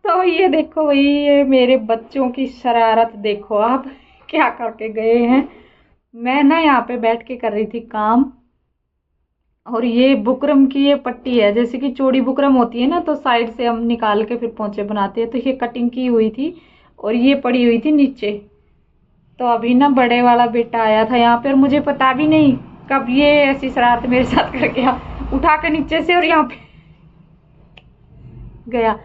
तो ये देखो भाई, ये मेरे बच्चों की शरारत देखो आप क्या करके गए हैं। मैं ना यहाँ पे बैठ के कर रही थी काम, और ये बुकरम की ये पट्टी है, जैसे कि चौड़ी बुकरम होती है ना, तो साइड से हम निकाल के फिर पोंचे बनाते हैं, तो ये कटिंग की हुई थी और ये पड़ी हुई थी नीचे। तो अभी ना बड़े वाला बेटा आया था यहाँ पे, और मुझे पता भी नहीं कब ये ऐसी शरारत मेरे साथ कर गया, उठा के नीचे से और यहाँ पे गया।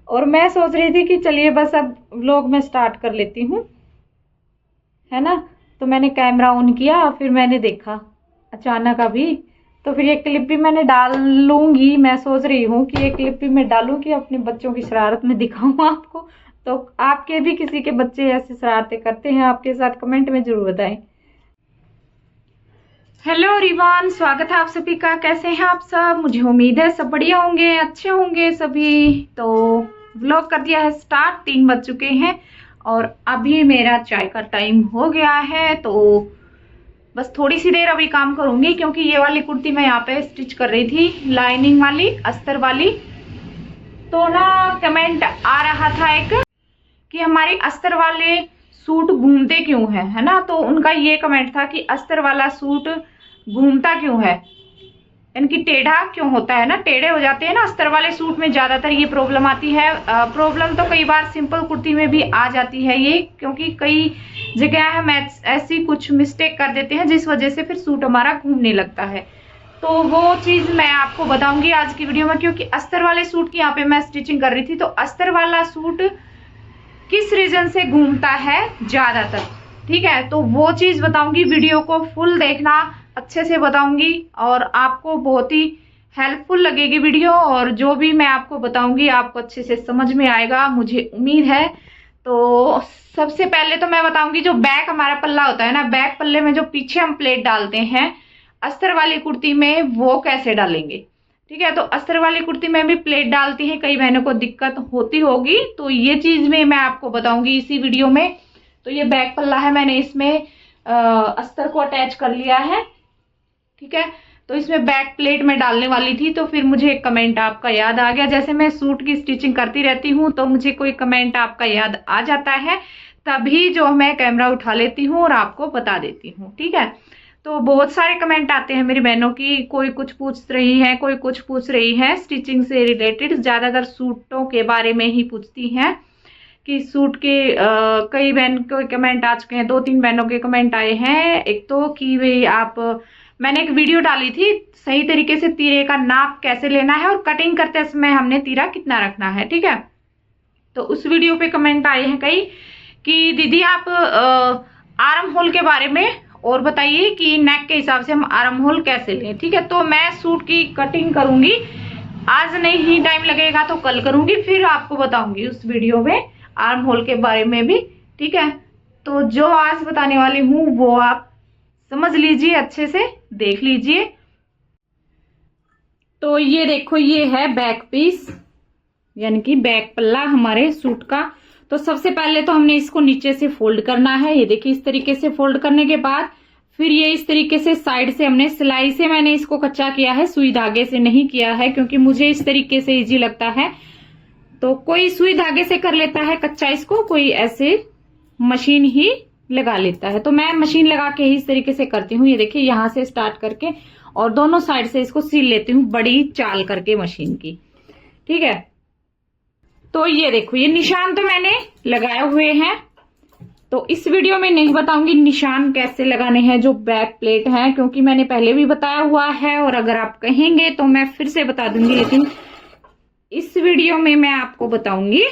और मैं सोच रही थी कि चलिए बस अब व्लॉग में स्टार्ट कर लेती हूँ, है ना। तो मैंने कैमरा ऑन किया, फिर मैंने देखा अचानक अभी, तो फिर ये क्लिप भी मैंने डाल लूंगी। मैं सोच रही हूँ कि ये क्लिप भी मैं डालूंगी, अपने बच्चों की शरारत में दिखाऊँ आपको। तो आपके भी किसी के बच्चे ऐसी शरारतें करते हैं आपके साथ, कमेंट में जरूर बताएं। हेलो एवरीवन, स्वागत है आप सभी का। कैसे हैं आप सब? मुझे उम्मीद है सब बढ़िया होंगे, अच्छे होंगे सभी। तो व्लॉग कर दिया है स्टार्ट, 3 बज चुके हैं और अभी मेरा चाय का टाइम हो गया है। तो बस थोड़ी सी देर अभी काम करूंगी, क्योंकि ये वाली कुर्ती मैं यहाँ पे स्टिच कर रही थी, लाइनिंग वाली, अस्तर वाली। तो ना कमेंट आ रहा था एक कि हमारे अस्तर वाले सूट घूमते क्यों है ना। तो उनका ये कमेंट था कि अस्तर वाला सूट घूमता क्यों है, यानी कि टेढ़ा क्यों होता है ना, टेढ़े हो जाते हैं ना अस्तर वाले सूट में, ज्यादातर ये प्रॉब्लम आती है। प्रॉब्लम तो कई बार सिंपल कुर्ती में भी आ जाती है ये, क्योंकि कई जगह हम ऐसी कुछ मिस्टेक कर देते हैं जिस वजह से फिर सूट हमारा घूमने लगता है। तो वो चीज मैं आपको बताऊंगी आज की वीडियो में, क्योंकि अस्तर वाले सूट की यहाँ पे मैं स्टिचिंग कर रही थी। तो अस्तर वाला सूट किस रीजन से घूमता है ज्यादातर, ठीक है, तो वो चीज बताऊंगी। वीडियो को फुल देखना, अच्छे से बताऊंगी और आपको बहुत ही हेल्पफुल लगेगी वीडियो, और जो भी मैं आपको बताऊंगी आपको अच्छे से समझ में आएगा, मुझे उम्मीद है। तो सबसे पहले तो मैं बताऊंगी जो बैक हमारा पल्ला होता है ना, बैक पल्ले में जो पीछे हम प्लेट डालते हैं अस्तर वाली कुर्ती में, वो कैसे डालेंगे, ठीक है। तो अस्तर वाली कुर्ती में भी प्लेट डालती हैं, कई बहनों को दिक्कत होती होगी, तो ये चीज में मैं आपको बताऊंगी इसी वीडियो में। तो ये बैक पल्ला है, मैंने इसमें अस्तर को अटैच कर लिया है, ठीक है। तो इसमें बैक प्लेट में डालने वाली थी, तो फिर मुझे एक कमेंट आपका याद आ गया। जैसे मैं सूट की स्टिचिंग करती रहती हूँ तो मुझे कोई कमेंट आपका याद आ जाता है, तभी जो मैं कैमरा उठा लेती हूँ और आपको बता देती हूँ, ठीक है। तो बहुत सारे कमेंट आते हैं मेरी बहनों की, कोई कुछ पूछ रही है, कोई कुछ पूछ रही है स्टिचिंग से रिलेटेड, ज्यादातर सूटों के बारे में ही पूछती हैं कि सूट के कई बहन के कमेंट आ चुके हैं, 2-3 बहनों के कमेंट आए हैं। एक तो कि भाई आप, मैंने एक वीडियो डाली थी सही तरीके से तीरे का नाप कैसे लेना है और कटिंग करते समय हमने तीरा कितना रखना है, ठीक है। तो उस वीडियो पे कमेंट आए हैं कई कि दीदी आप आर्म होल के बारे में और बताइए कि नेक के हिसाब से हम आर्म होल कैसे लें, ठीक है। तो मैं सूट की कटिंग करूंगी, आज नहीं टाइम लगेगा तो कल करूंगी, फिर आपको बताऊंगी उस वीडियो में आर्म होल के बारे में भी, ठीक है। तो जो आज बताने वाली हूँ वो आप समझ लीजिए, अच्छे से देख लीजिए। तो ये देखो, ये है बैक पीस, यानी कि बैक पल्ला हमारे सूट का। तो सबसे पहले तो हमने इसको नीचे से फोल्ड करना है, ये देखिए इस तरीके से फोल्ड करने के बाद फिर ये इस तरीके से साइड से हमने सिलाई से, मैंने इसको कच्चा किया है, सुई धागे से नहीं किया है, क्योंकि मुझे इस तरीके से इजी लगता है। तो कोई सुई धागे से कर लेता है कच्चा इसको, कोई ऐसे मशीन ही लगा लेता है। तो मैं मशीन लगा के ही इस तरीके से करती हूँ। ये देखिए यहाँ से स्टार्ट करके और दोनों साइड से इसको सील लेती हूँ, बड़ी चाल करके मशीन की, ठीक है। तो ये देखो, ये निशान तो मैंने लगाए हुए हैं। तो इस वीडियो में नहीं बताऊंगी निशान कैसे लगाने हैं जो बैक प्लेट है, क्योंकि मैंने पहले भी बताया हुआ है, और अगर आप कहेंगे तो मैं फिर से बता दूंगी, लेकिन इस वीडियो में मैं आपको बताऊंगी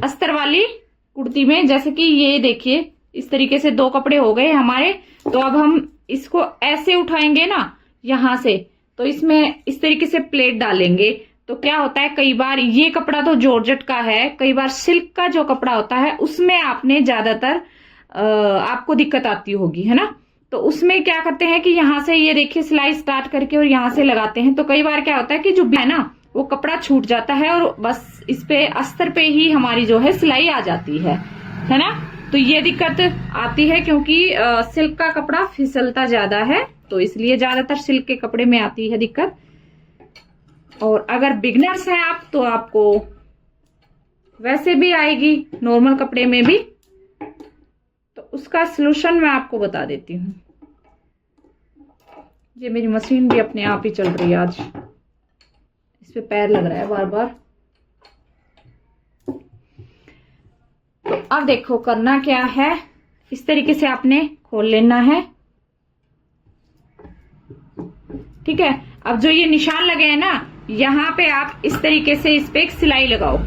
अस्तर वाली कुर्ती में। जैसे कि ये देखिए इस तरीके से 2 कपड़े हो गए हमारे। तो अब हम इसको ऐसे उठाएंगे ना यहां से, तो इसमें इस तरीके से प्लेट डालेंगे। तो क्या होता है, कई बार ये कपड़ा तो जॉर्जेट का है, कई बार सिल्क का जो कपड़ा होता है उसमें आपने ज्यादातर आपको दिक्कत आती होगी, है ना। तो उसमें क्या करते हैं कि यहाँ से ये देखिए सिलाई स्टार्ट करके और यहाँ से लगाते हैं। तो कई बार क्या होता है कि जो है ना वो कपड़ा छूट जाता है और बस इस पे अस्तर पे ही हमारी जो है सिलाई आ जाती है ना। तो ये दिक्कत आती है, क्योंकि सिल्क का कपड़ा फिसलता ज्यादा है, तो इसलिए ज्यादातर सिल्क के कपड़े में आती है दिक्कत। और अगर बिगनर्स हैं आप तो आपको वैसे भी आएगी, नॉर्मल कपड़े में भी। तो उसका सलूशन मैं आपको बता देती हूँ। ये मेरी मशीन भी अपने आप ही चल रही है, आज इस पे पैर लग रहा है बार बार। तो अब देखो करना क्या है, इस तरीके से आपने खोल लेना है, ठीक है। अब जो ये निशान लगे हैं ना, यहाँ पे आप इस तरीके से इस पे एक सिलाई लगाओ।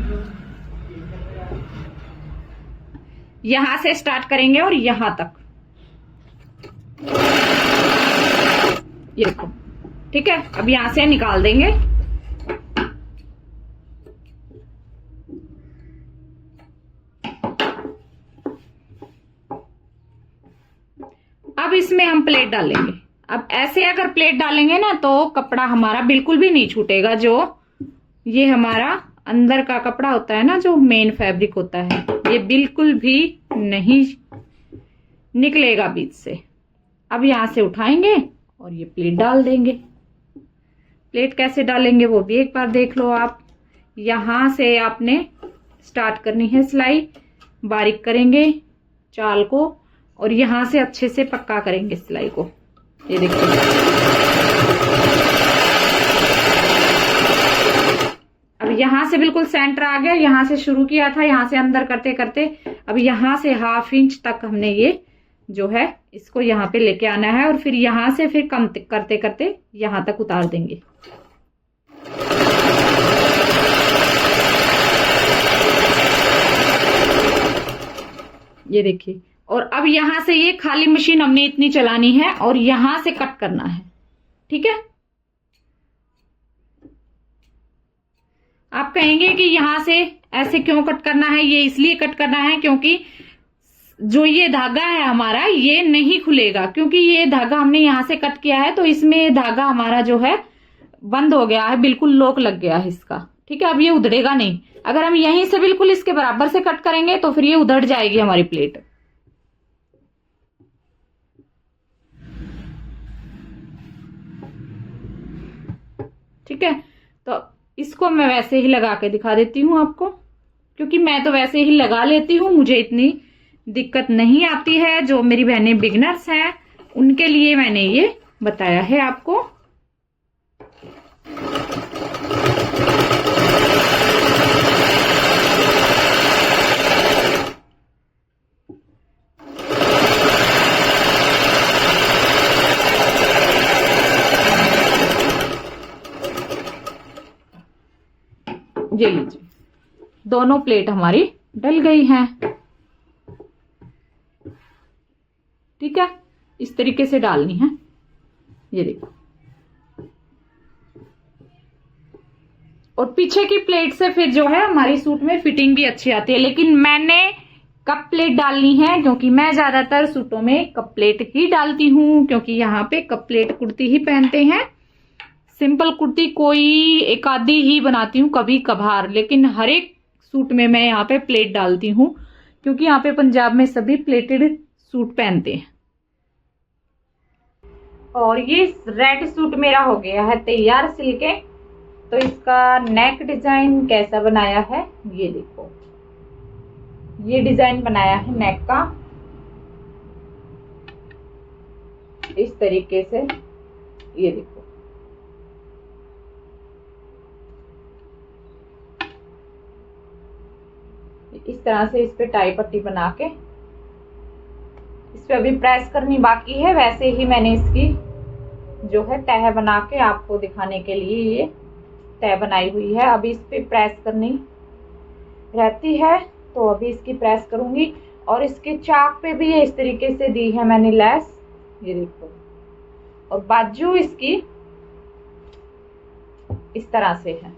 यहां से स्टार्ट करेंगे और यहां तक, ये देखो, ठीक है। अब यहां से निकाल देंगे। अब इसमें हम प्लेट डालेंगे। अब ऐसे अगर प्लेट डालेंगे ना तो कपड़ा हमारा बिल्कुल भी नहीं छूटेगा। जो ये हमारा अंदर का कपड़ा होता है ना, जो मेन फैब्रिक होता है, ये बिल्कुल भी नहीं निकलेगा बीच से। अब यहां से उठाएंगे और ये प्लेट डाल देंगे। प्लेट कैसे डालेंगे वो भी एक बार देख लो आप। यहां से आपने स्टार्ट करनी है सिलाई, बारीक करेंगे चाल को और यहां से अच्छे से पक्का करेंगे सिलाई को। ये देखिए, अब यहां से बिल्कुल सेंटर आ गया। यहां से शुरू किया था, यहां से अंदर करते करते अब यहां से ½ इंच तक हमने ये जो है इसको यहां पे लेके आना है और फिर यहां से फिर कम करते करते यहां तक उतार देंगे। ये देखिए, और अब यहां से ये खाली मशीन हमने इतनी चलानी है और यहां से कट करना है, ठीक है। आप कहेंगे कि यहां से ऐसे क्यों कट करना है? ये इसलिए कट करना है क्योंकि जो ये धागा है हमारा ये नहीं खुलेगा, क्योंकि ये धागा हमने यहां से कट किया है तो इसमें धागा हमारा जो है बंद हो गया है, बिल्कुल लॉक लग गया है इसका, ठीक है। अब ये उधड़ेगा नहीं। अगर हम यहीं से बिल्कुल इसके बराबर से कट करेंगे तो फिर ये उधड़ जाएगी हमारी प्लेट। ठीक है, तो इसको मैं वैसे ही लगा के दिखा देती हूँ आपको, क्योंकि मैं तो वैसे ही लगा लेती हूँ, मुझे इतनी दिक्कत नहीं आती है। जो मेरी बहनें बिगनर्स हैं उनके लिए मैंने ये बताया है आपको। ये लीजिए, दोनों प्लेट हमारी डल गई हैं, ठीक है। इस तरीके से डालनी है, ये देखो। और पीछे की प्लेट से फिर जो है हमारी सूट में फिटिंग भी अच्छी आती है। लेकिन मैंने कप प्लेट डालनी है क्योंकि मैं ज्यादातर सूटों में कप प्लेट ही डालती हूँ, क्योंकि यहाँ पे कप प्लेट कुर्ती ही पहनते हैं। सिंपल कुर्ती कोई एक आधी ही बनाती हूँ कभी कभार, लेकिन हर एक सूट में मैं यहाँ पे प्लेट डालती हूँ, क्योंकि यहाँ पे पंजाब में सभी प्लेटेड सूट पहनते हैं। और ये रेड सूट मेरा हो गया है तैयार सिल के। तो इसका नेक डिजाइन कैसा बनाया है ये देखो, ये डिजाइन बनाया है नेक का इस तरीके से, ये देखो। इस तरह से इस पे टाई पट्टी बना के इस पे अभी प्रेस करनी बाकी है। वैसे ही मैंने इसकी जो है तह बना के आपको दिखाने के लिए ये तह बनाई हुई है। अभी इस पे प्रेस करनी रहती है तो अभी इसकी प्रेस करूंगी। और इसके चाक पे भी ये इस तरीके से दी है मैंने लेस, ये देखो। और बाजू इसकी इस तरह से है,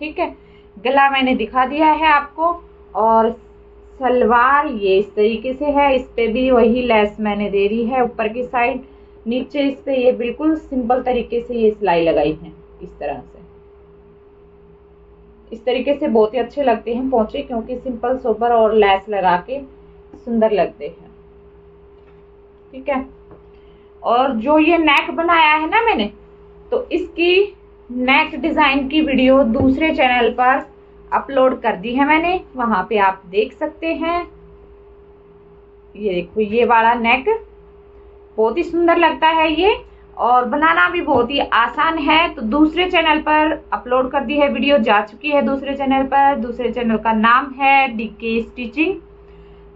ठीक है। गला मैंने दिखा दिया है आपको। और सलवार ये इस तरीके से है, इस पे भी वही लेस मैंने दे दी है ऊपर की साइड। नीचे इस पे ये बिल्कुल सिंपल तरीके से ये सिलाई लगाई है इस तरह से। इस तरीके से बहुत ही अच्छे लगते हैं पोंचे, क्योंकि सिंपल सोबर और लेस लगा के सुंदर लगते हैं, ठीक है। और जो ये नेक बनाया है ना मैंने, तो इसकी नेक डिज़ाइन की वीडियो दूसरे चैनल पर अपलोड कर दी है मैंने, वहां पे आप देख सकते हैं। ये देखो ये वाला नेक बहुत ही सुंदर लगता है ये, और बनाना भी बहुत ही आसान है। तो दूसरे चैनल पर अपलोड कर दी है वीडियो, जा चुकी है दूसरे चैनल पर। दूसरे चैनल का नाम है डीके स्टिचिंग,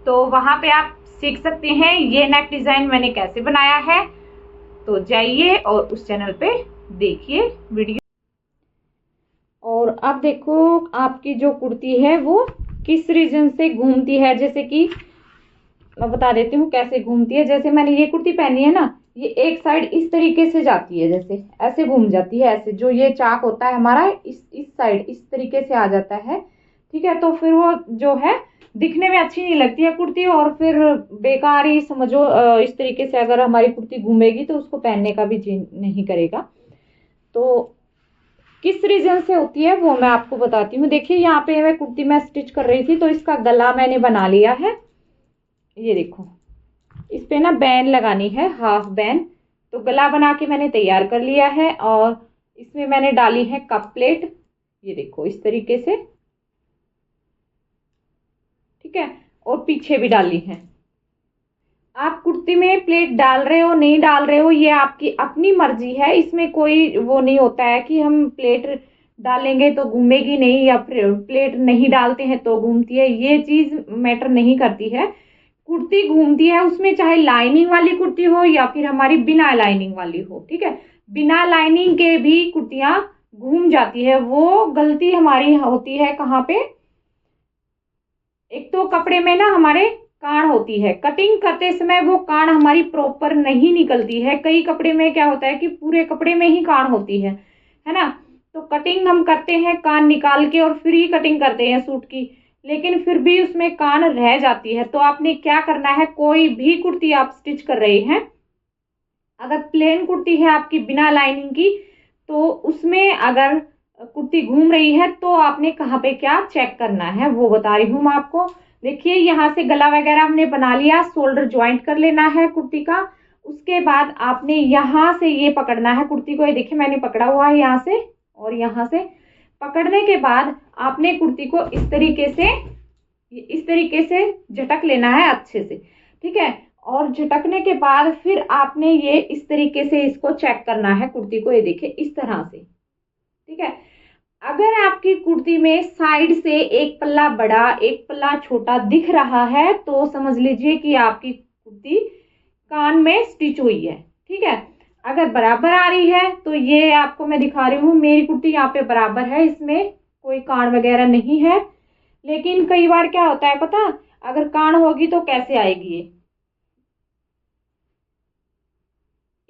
तो वहां पे आप सीख सकते हैं ये नेक डिजाइन मैंने कैसे बनाया है। तो जाइए और उस चैनल पे देखिए वीडियो। और अब देखो आपकी जो कुर्ती है वो किस रीजन से घूमती है, जैसे कि मैं बता देती हूँ कैसे घूमती है। जैसे मैंने ये कुर्ती पहनी है ना, ये एक साइड इस तरीके से जाती है, जैसे ऐसे घूम जाती है, ऐसे जो ये चाक होता है हमारा इस साइड इस तरीके से आ जाता है, ठीक है। तो फिर वो जो है दिखने में अच्छी नहीं लगती है कुर्ती, और फिर बेकार ही समझो। इस तरीके से अगर हमारी कुर्ती घूमेगी तो उसको पहनने का भी जी नहीं करेगा। तो किस रीजन से होती है वो मैं आपको बताती हूँ। देखिए यहाँ पे मैं कुर्ती में स्टिच कर रही थी, तो इसका गला मैंने बना लिया है। ये देखो इस पे ना बैन लगानी है, हाफ बैन। तो गला बना के मैंने तैयार कर लिया है, और इसमें मैंने डाली है कप प्लेट, ये देखो इस तरीके से, ठीक है। और पीछे भी डाली है। आप कुर्ती में प्लेट डाल रहे हो नहीं डाल रहे हो ये आपकी अपनी मर्जी है, इसमें कोई वो नहीं होता है कि हम प्लेट डालेंगे तो घूमेगी नहीं, या फिर प्लेट नहीं डालते हैं तो घूमती है, ये चीज मैटर नहीं करती है। कुर्ती घूमती है उसमें, चाहे लाइनिंग वाली कुर्ती हो या फिर हमारी बिना लाइनिंग वाली हो, ठीक है। बिना लाइनिंग के भी कुर्तियां घूम जाती है। वो गलती हमारी होती है कहाँ पे, एक तो कपड़े में ना हमारे कान होती है, कटिंग करते समय वो कान हमारी प्रॉपर नहीं निकलती है। कई कपड़े में क्या होता है कि पूरे कपड़े में ही कान होती है ना। तो कटिंग हम करते हैं कान निकाल के और फिर ही कटिंग करते हैं सूट की, लेकिन फिर भी उसमें कान रह जाती है। तो आपने क्या करना है, कोई भी कुर्ती आप स्टिच कर रहे हैं, अगर प्लेन कुर्ती है आपकी बिना लाइनिंग की, तो उसमें अगर कुर्ती घूम रही है तो आपने कहाँ पे क्या चेक करना है वो बता रही हूँ मैं आपको। देखिए यहाँ से गला वगैरह हमने बना लिया, शोल्डर ज्वाइंट कर लेना है कुर्ती का। उसके बाद आपने यहाँ से ये पकड़ना है कुर्ती को, ये देखिए मैंने पकड़ा हुआ है यहाँ से, और यहाँ से पकड़ने के बाद आपने कुर्ती को इस तरीके से झटक लेना है अच्छे से, ठीक है। और झटकने के बाद फिर आपने ये इस तरीके से इसको चेक करना है कुर्ती को, ये देखिए इस तरह से, ठीक है। अगर आपकी कुर्ती में साइड से एक पल्ला बड़ा एक पल्ला छोटा दिख रहा है तो समझ लीजिए कि आपकी कुर्ती कान में स्टिच हुई है, ठीक है। अगर बराबर आ रही है तो ये आपको मैं दिखा रही हूँ, मेरी कुर्ती यहाँ पे बराबर है, इसमें कोई कान वगैरह नहीं है। लेकिन कई बार क्या होता है पता, अगर कान होगी तो कैसे आएगी ये,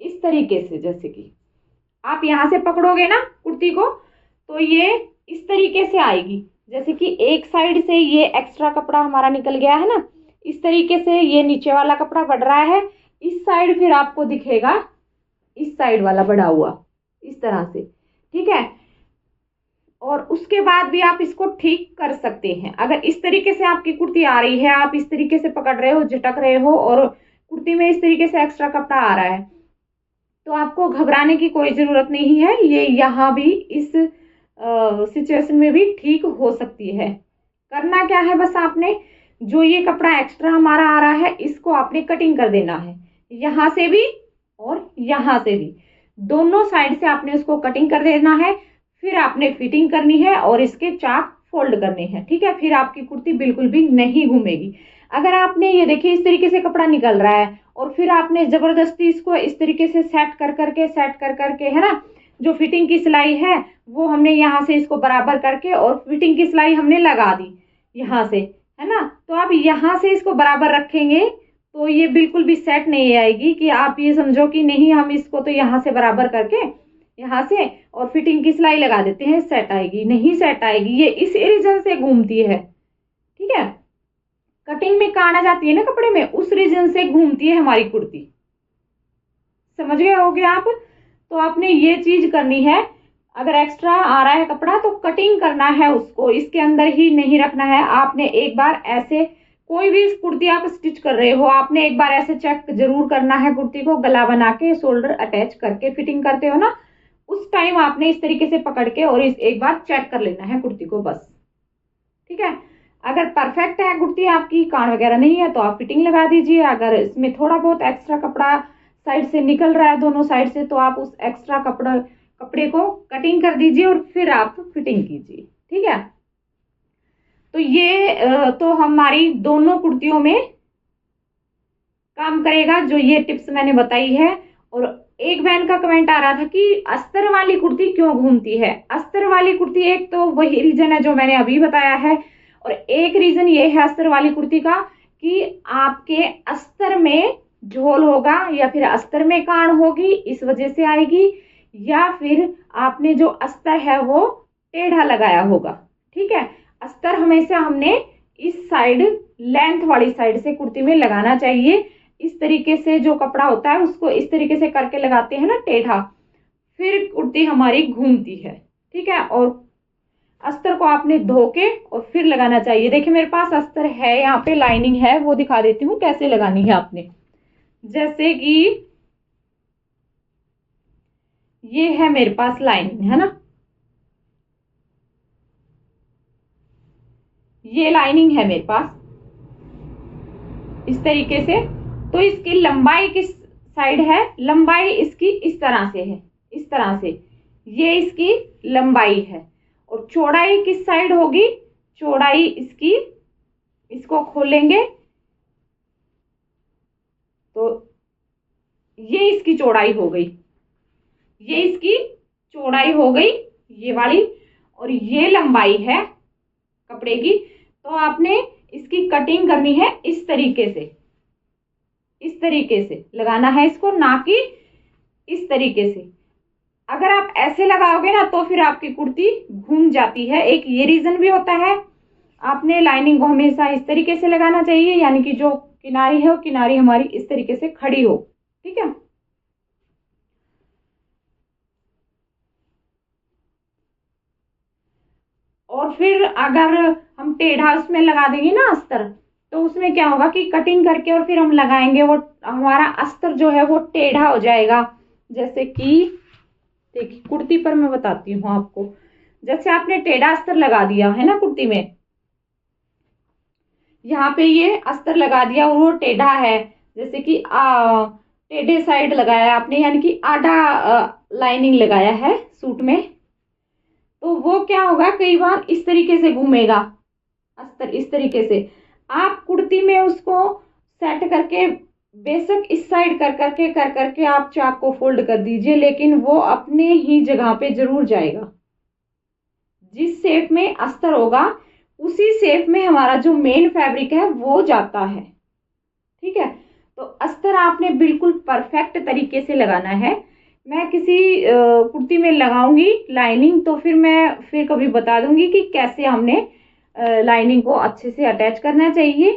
इस तरीके से, जैसे कि आप यहाँ से पकड़ोगे ना कुर्ती को तो ये इस तरीके से आएगी, जैसे कि एक साइड से ये एक्स्ट्रा कपड़ा हमारा निकल गया है ना, इस तरीके से ये नीचे वाला कपड़ा बढ़ रहा है, इस साइड फिर आपको दिखेगा इस साइड वाला बढ़ा हुआ इस तरह से, ठीक है। और उसके बाद भी आप इसको ठीक कर सकते हैं। अगर इस तरीके से आपकी कुर्ती आ रही है, आप इस तरीके से पकड़ रहे हो, झटक रहे हो, और कुर्ती में इस तरीके से एक्स्ट्रा कपड़ा आ रहा है, तो आपको घबराने की कोई जरूरत नहीं है। ये यहाँ भी इस सिचुएशन में भी ठीक हो सकती है। करना क्या है, बस आपने जो ये कपड़ा एक्स्ट्रा हमारा आ रहा है इसको आपने कटिंग कर देना है, यहाँ से भी और यहाँ से भी, दोनों साइड से आपने उसको कटिंग कर देना है। फिर आपने फिटिंग करनी है और इसके चाक फोल्ड करने हैं, ठीक है। फिर आपकी कुर्ती बिल्कुल भी नहीं घूमेगी। अगर आपने ये देखिए इस तरीके से कपड़ा निकल रहा है और फिर आपने जबरदस्ती इसको इस तरीके से सेट कर करके है ना, जो फिटिंग की सिलाई है वो हमने यहाँ से इसको बराबर करके और फिटिंग की सिलाई हमने लगा दी यहाँ से, है ना। तो आप यहाँ से इसको बराबर रखेंगे तो ये बिल्कुल भी सेट नहीं आएगी कि आप ये समझो कि नहीं हम इसको तो यहाँ से बराबर करके यहाँ से और फिटिंग की सिलाई लगा देते हैं, सेट आएगी, नहीं सेट आएगी। ये इस रीजन से घूमती है, ठीक है। कटिंग में कान आ जाती है ना कपड़े में, उस रीजन से घूमती है हमारी कुर्ती, समझ गए होगे आप। तो आपने ये चीज करनी है, अगर एक्स्ट्रा आ रहा है कपड़ा तो कटिंग करना है उसको, इसके अंदर ही नहीं रखना है। आपने एक बार ऐसे, कोई भी कुर्ती आप स्टिच कर रहे हो, आपने एक बार ऐसे चेक जरूर करना है कुर्ती को, गला बना के शोल्डर अटैच करके फिटिंग करते हो ना, उस टाइम आपने इस तरीके से पकड़ के और इस एक बार चेक कर लेना है कुर्ती को बस। ठीक है, अगर परफेक्ट है कुर्ती आपकी, कान वगैरह नहीं है, तो आप फिटिंग लगा दीजिए। अगर इसमें थोड़ा बहुत एक्स्ट्रा कपड़ा साइड से निकल रहा है दोनों साइड से, तो आप उस एक्स्ट्रा कपड़े को कटिंग कर दीजिए और फिर आप फिटिंग कीजिए। ठीक है, तो ये तो हमारी दोनों कुर्तियों में काम करेगा जो ये टिप्स मैंने बताई है। और एक बहन का कमेंट आ रहा था कि अस्तर वाली कुर्ती क्यों घूमती है। अस्तर वाली कुर्ती, एक तो वही रीजन है जो मैंने अभी बताया है, और एक रीजन ये है अस्तर वाली कुर्ती का कि आपके अस्तर में झोल होगा या फिर अस्तर में कान होगी, इस वजह से आएगी, या फिर आपने जो अस्तर है वो टेढ़ा लगाया होगा। ठीक है, अस्तर हमेशा हमने इस साइड लेंथ वाली साइड से कुर्ती में लगाना चाहिए। इस तरीके से जो कपड़ा होता है उसको इस तरीके से करके लगाते हैं ना टेढ़ा, फिर कुर्ती हमारी घूमती है। ठीक है, और अस्तर को आपने धो के और फिर लगाना चाहिए। देखिए मेरे पास अस्तर है, यहाँ पे लाइनिंग है, वो दिखा देती हूँ कैसे लगानी है आपने। जैसे कि ये है मेरे पास लाइनिंग, है ना, ये लाइनिंग है मेरे पास इस तरीके से। तो इसकी लंबाई किस साइड है, लंबाई इसकी इस तरह से है, इस तरह से ये इसकी लंबाई है। और चौड़ाई किस साइड होगी, चौड़ाई इसकी, इसको खोलेंगे तो ये इसकी चौड़ाई हो गई, ये इसकी चौड़ाई हो गई ये वाली, और ये लंबाई है कपड़े की। तो आपने इसकी कटिंग करनी है इस तरीके से, इस तरीके से लगाना है इसको, ना कि इस तरीके से। अगर आप ऐसे लगाओगे ना तो फिर आपकी कुर्ती घूम जाती है। एक ये रीजन भी होता है। आपने लाइनिंग को हमेशा इस तरीके से लगाना चाहिए, यानी कि जो किनारी है वो किनारी हमारी इस तरीके से खड़ी हो। ठीक है, और फिर अगर हम टेढ़ा उसमें लगा देंगे ना अस्तर, तो उसमें क्या होगा कि कटिंग करके और फिर हम लगाएंगे, वो हमारा अस्तर जो है वो टेढ़ा हो जाएगा। जैसे कि देखिए कुर्ती पर मैं बताती हूँ आपको, जैसे आपने टेढ़ा अस्तर लगा दिया है ना कुर्ती में, यहाँ पे ये अस्तर लगा दिया और वो टेढ़ा है, जैसे कि टेढ़े साइड लगाया आपने, यानी कि आधा लाइनिंग लगाया है सूट में, तो वो क्या होगा, कई बार इस तरीके से घूमेगा अस्तर, इस तरीके से। आप कुर्ती में उसको सेट करके बेशक इस साइड कर करके आप चाक को फोल्ड कर दीजिए, लेकिन वो अपने ही जगह पे जरूर जाएगा। जिस शेप में अस्तर होगा उसी शेप में हमारा जो मेन फैब्रिक है वो जाता है। ठीक है, तो अस्तर आपने बिल्कुल परफेक्ट तरीके से लगाना है। मैं किसी कुर्ती में लगाऊंगी लाइनिंग, तो फिर मैं फिर कभी बता दूंगी कि कैसे हमने लाइनिंग को अच्छे से अटैच करना चाहिए।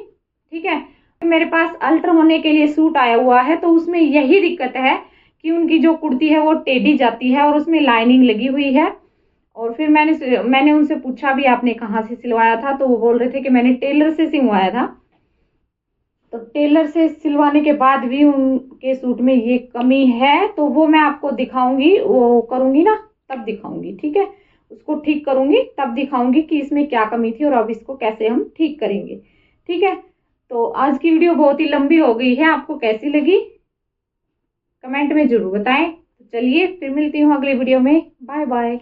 ठीक है, मेरे पास अल्टर होने के लिए सूट आया हुआ है, तो उसमें यही दिक्कत है कि उनकी जो कुर्ती है वो टेढ़ी जाती है और उसमें लाइनिंग लगी हुई है। और फिर मैंने उनसे पूछा भी आपने कहाँ से सिलवाया था, तो वो बोल रहे थे कि मैंने टेलर से सिलवाया था। तो टेलर से सिलवाने के बाद भी उनके सूट में ये कमी है, तो वो मैं आपको दिखाऊंगी, वो करूंगी ना तब दिखाऊंगी। ठीक है, उसको ठीक करूंगी तब दिखाऊंगी कि इसमें क्या कमी थी और अब इसको कैसे हम ठीक करेंगे। ठीक है, तो आज की वीडियो बहुत ही लंबी हो गई है, आपको कैसी लगी कमेंट में जरूर बताएं। तो चलिए फिर मिलती हूँ अगले वीडियो में, बाय बाय।